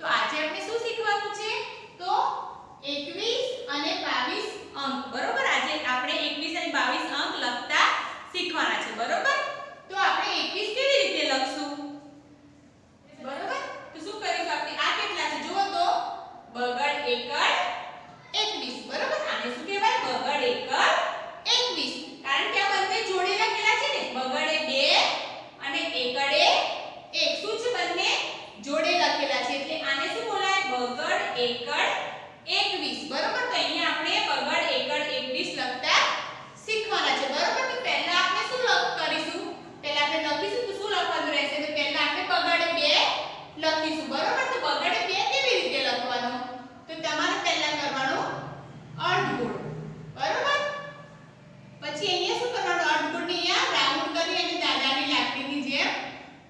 તો આજે આપણે શું શીખવાનું છે? તો 21 અને 22 અંક. બરોબર, આજે આપણે 21 અને 22 અંક લખતા શીખવાના છે. બરોબર, તો આપણે 21 કેવી રીતે લખશું? બરોબર, તો શું કરીશું આપણે? આ કેટલા છે જુઓ તો, બગડ એકડ 21. બરોબર, આને શું કહેવાય? બગડ એકડ 21. કારણ કે આ બંને જોડે લખેલા છે ને, બગડે 2 અને એકડે 1. શું છે? બંને જોડે લખેલા છે એટલે આને શું બોલાય? બગડ એકડ 21. બરોબર, તો અહીંયા આપણે બગડ એકડ 21 લખતા શીખવાના છે. બરોબર, તો પહેલા આપણે શું કરીશું? પહેલા આપણે લખીશું તો શું લખવાનું રહેશે? તો પહેલા આપણે બગડ 2 લખીશું. બરોબર, તો બગડ 2 કેવી રીતે લખવાનો? તો તમારે પહેલા કરવાનું અર્ધગોળ. બરોબર, પછી અહીંયા શું કરવાનું? અર્ધગોળને અહીંયા રાઉન્ડ કરી અને દાદાની લાકડીની જેમ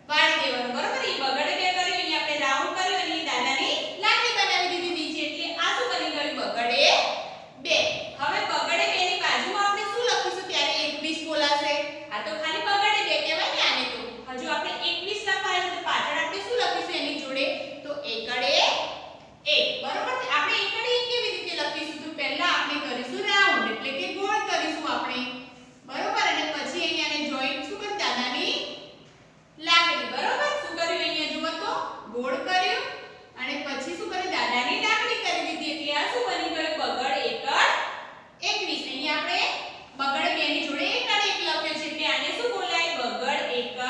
વાળી દેવાનું. બરોબર, એ બગડ 2 કર્યું, અહીંયા આપણે રાઉન્ડ કર્યું અને દાદાની લાકડી બનાવી દીધી નીચે, એટલે આ શું બની ગયું? બગડે 2. હવે બગડે 2 ની બાજુમાં આપણે શું લખીશું? ત્યારે 21 બોલાશે. આ તો ખાલી બગડે 2 કહેવાય ને આને. તો હજુ આપણે 21 લખવાનું છે, તો પાછળ આપણે શું લખીશું એની જોડે? તો એકડે 1. બરોબર, આપણે એકડે 1 કેવી રીતે લખીશું? તો પહેલા આપણે કરીશું રાઉન્ડ, એટલે કે ગોળ કરીશું આપણે. બરોબર, અને પછી અહીંયાને જોઈન્ટ શું કરી? દાદાની લાકડી. બરોબર, શું કર્યું? અહીંયા જુઓ તો ગોળ કર્યું અને પછી શું કર્યું? દાદાની લાકડી કરી દીધી, એટલે આ શું બની ગયું? બગડ એકડ 21. અહીંયા આપણે બગડ 2 ની જોડે એકડ 1 લખ્યો છે, એટલે આને શું બોલાય? બગડ એકડ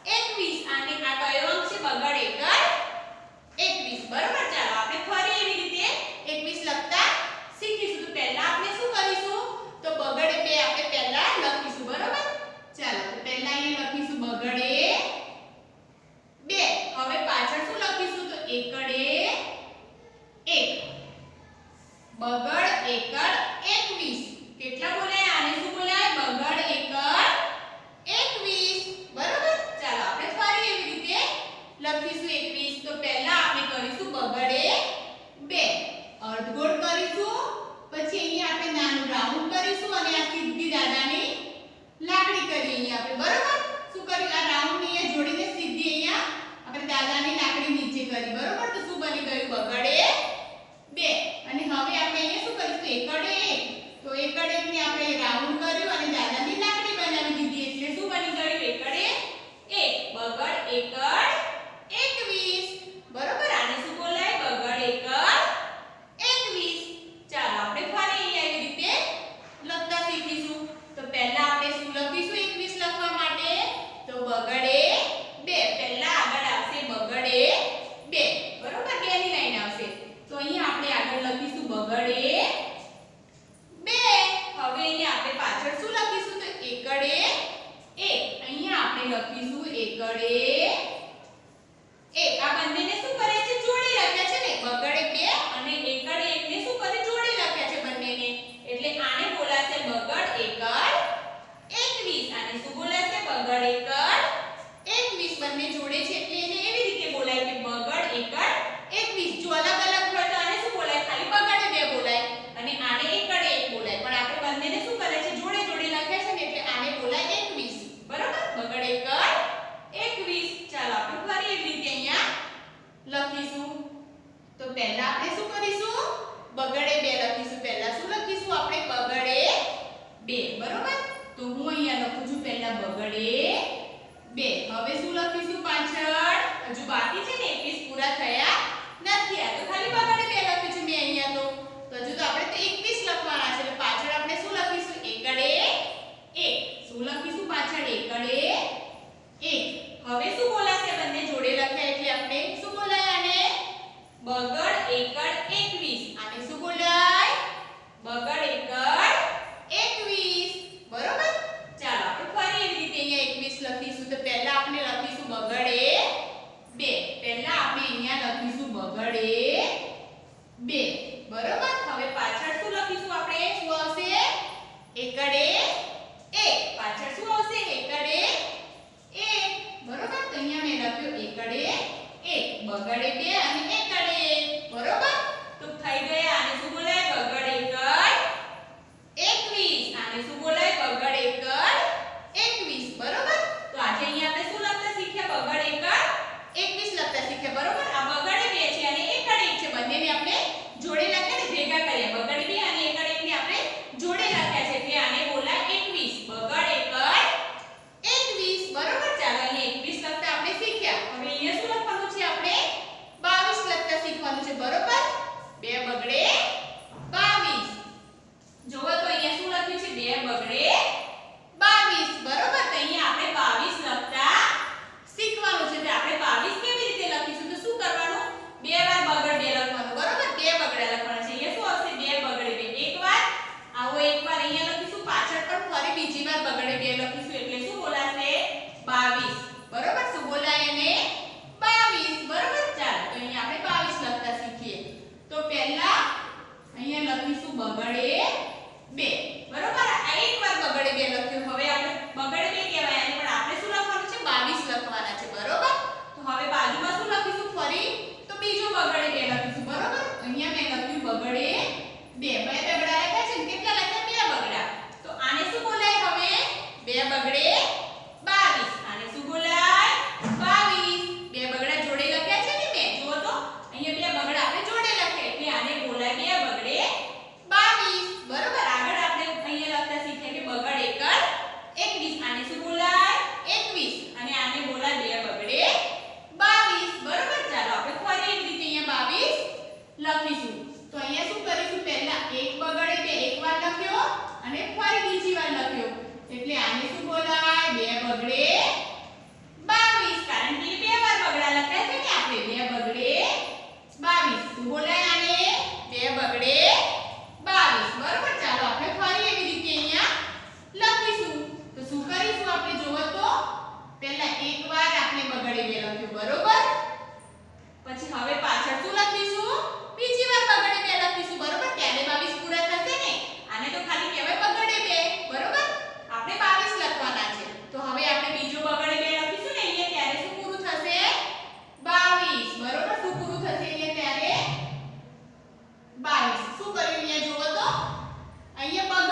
21. આને આ કયો અંક છે? બગડ એકડ 21. બરોબર, ચાલો આપણે ફરી એવી રીતે 21 લખતા શીખીશું. તો પહેલા આપણે શું કરીશું? તો બગડ 2 આપણે પહેલા લખીશું. બરોબર, ચાલો તો પહેલા અહીંયા લખીશું બગડે 2. હવે પાછળ શું લખીશું? તો એકડે 1. બગડ એકડ 21. કેટલા બોલાય? આને શું બોલાય? બગડ એકડ 21. બરોબર, ચાલો આપણે ફરી એવી રીતે લખીશું 21. તો પહેલા આપણે કરીશું બગડે 2, અર્ધગોળ કરીશું, પછી અહીંયા આપણે નાનું રાઉન્ડ કરીશું અને આ સીધી દાદાની લાકડી કરી અહીંયા આપણે. બરોબર, શું કર્યું? આ રાઉન્ડ ને અહીંયા જોડીને સીધી અહીંયા આપણે દાદાની લાકડી નીચે કરી. બરોબર, તો શું બની ગયું? બગડે 2. અને હવે આપણે અહીંયા શું કરીશું? એકડે 1. તો એકડે 1 ને આપણે રાઉન્ડ કર્યું અને દાદાની લાકડી બનાવી દીધી, એટલે શું બની ગયું? એકડે 1. બગડ એકડ 21. બરોબર, આને શું બોલાય? બગડ એકડ 21. ચાલો આપણે ફરી અહીંયા એવી રીતે લખતા શીખીશું. તો પહેલા આપણે શું લખીશું 21 લખવા માટે? તો બગડે 2. પહેલા આગળ આવશે બગડે 2. બરોબર, 2 ની લાઈન આવશે. તો અહીંયા આપણે આગળ લખીશું બગડે 2. હવે અહીંયા આપણે પાછળ શું લખીશું? તો એકડે 1. અહીંયા આપણે લખીશું એકડે 1. આ બંનેને શું કરે છે? જોડી લખ્યા છે ને. બગડે 2 અને એકડ 1 ને શું કરે? જોડી લખ્યા છે બંનેને, એટલે આને બોલાશે બગડ એકડ 21. આને શું બોલાશે? બગડ એકડ 21. બંને જોડે છે એટલે એને એવી રીતે બોલાય કે બગડ એકડ 21. જો અલગ અલગ હોય તો આને શું બોલાય? ખાલી બગડ 2 બોલાય અને આને એકડ 1 બોલાય. પણ આપણે બંનેને શું કરે છે? જોડે જોડે લખ્યા છે ને, એટલે આને બોલાય 21. બરોબર, બગડ એકડ 21. ચાલો આપણે ફરી એવી રીતે અહીંયા લખીશું. તો પહેલા આપણે શું કરીશું? બગડે 2 લખીશું. પહેલા શું લખીશું આપણે? બગડે 2. બરોબર, તો હું અહીંયા લખું છું પહેલા બગડે 2. હવે શું લખીશું પાછળ? હજુ બાકી છે ને, 21 પૂરા થયા નથી. આ તો ખાલી બગડે 2 લખ્યું છે મેં અહીંયા. તો હજુ તો આપણે તો 21 લખવાના છે, એટલે પાછળ આપણે શું લખીશું? એકડે 1. શું લખીશું પાછળ? એકડે 1. હવે શું બોલાશે? બંને જોડે લખ્યા એટલે આપણે શું બોલાય આને? બગડ એકડ 21. આને શું બોલાય? બગડ એકડ 21. બરોબર, ચાલો આપણે ફરી એવી રીતે અહીંયા 21 લખીશું. તો પહેલા આપણે લખીશું બગડે 2. પહેલા આપણે અહીંયા લખીશું બગડે 2. બરોબર, હવે પાછળ શું લખીશું આપણે? શું આવશે? એકડે 1. પાછળ શું આવશે? એકડે 1. બરોબર, તો અહીંયા મેં લખ્યું એકડે 1. બગડે 2 અને એકડે 1. બરોબર, તો થઈ ગયા. આને શું બોલાય? બગડ એકડ 21. આને શું બોલાય? બગડ એકડ 21. બરોબર, તો આજે અહીંયા આપણે શું લખતા શીખ્યા? બગડ એકડ 21 લખતા શીખ્યા. બરોબર, આ બગડે 2 છે લખીશું. તો અહીંયા શું કરીશું? પહેલા એક બગડે બે એકવાર લખ્યો અને ફરી બીજી વાર લખ્યો. એટલે આને શું બોલાય? બે બગડે 22. કારણ કે બે વાર બગડા લખ્યા છે ને આપણે. બે બગડે 22. શું બોલાય આને? બે બગડે 22. બરોબર. ચાલો આપણે ફરી એવી રીતે અહીંયા લખીશું. તો શું કરીશું આપણે? જોવો તો પહેલા એકવાર આપણે બગડે બે લખ્યું. બરોબર. પછી હવે પાછળ શું લખીશું? બીજી વાર બગડે બે લખીશું. બરોબર. ત્યારે 22 પૂરા થશે ને. આને તો ખાલી કહેવાય બગડે બે. બરોબર. આપણે 22 લખવાના છે. તો હવે આપણે બીજો બગડે બે લખીશું ને અહીંયા. ત્યારે શું પૂરું થશે? 22. બરોબર. શું પૂરું થશે અહીંયા? ત્યારે 22. શું કર્યું અહીંયા? જુઓ તો અહીંયા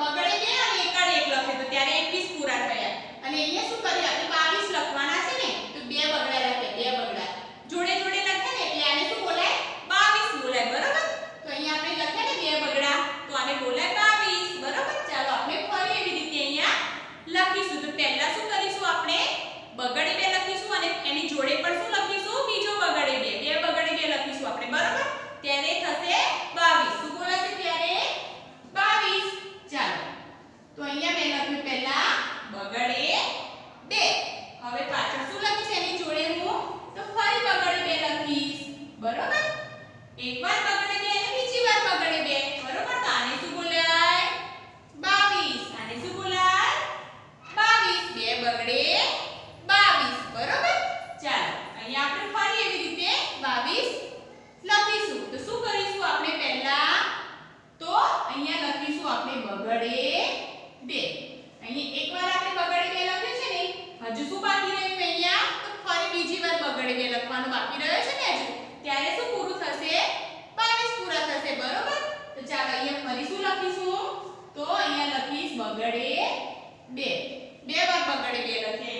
બગડે બે અને એકડ એક લખે તો ત્યારે 21 પૂરા થયા. અને અહીંયા શું કર્યું? આપણે 22 લખવાના છે ને. તો બે બગડા લખે. બે બગડા જોડે જોડે લખે ને એટલે આને શું બોલાય? 22 બોલાય. બરોબર. તો અહીંયા આપણે લખે ને બે બગડા તો આને બોલાય 22. બરોબર. ચાલો આપણે ફરી એવી રીતે અહીંયા લખીશું. તો પહેલા શું કરીશું? આપણે બગડે બે લખીશું અને એની જોડે પણ શું લખીશું? બીજો બગડે બે. બે બગડે બે લખીશું આપણે. બરોબર. ત્યારે થશે 22. શું બોલાશે ત્યારે? 22. ચાલો. તો અહીંયા મેં લખ્યું પહેલા બગડે બે. હવે પાછળ શું લખીશ એની જોડે હું? તો ફરી બગડે બે લખીશ. બરોબર. એકવાર બગડે બે અને બીજી વાર બગડે બે. બરોબર. તો આને શું બોલાય? 22. આને શું બોલાય? 22. બે બગડે 22. બરોબર. ચાલો અહીંયા આપણે ફરી એવી રીતે 22 લખીશું. તો શું કરીશું આપણે? પહેલા તો અહીંયા લખીશું આપણે બગડે બે. અહીંયા એકવાર આપણે બગડે બે લખ્યું છે ને. હજુ શું બાકી રહ્યું અહીંયા? તો ફરી બીજી વાર બગડે બે લખવાનું બાકી રહ્યો છે ને હજુ. ત્યારે શું પૂરું થશે? 22 પૂરા થશે. બરોબર. તો ચાલો અહીંયા ફરી શું લખીશું? તો અહીંયા લખીશ બગડે બે. બે વાર બગડે બે લખીએ.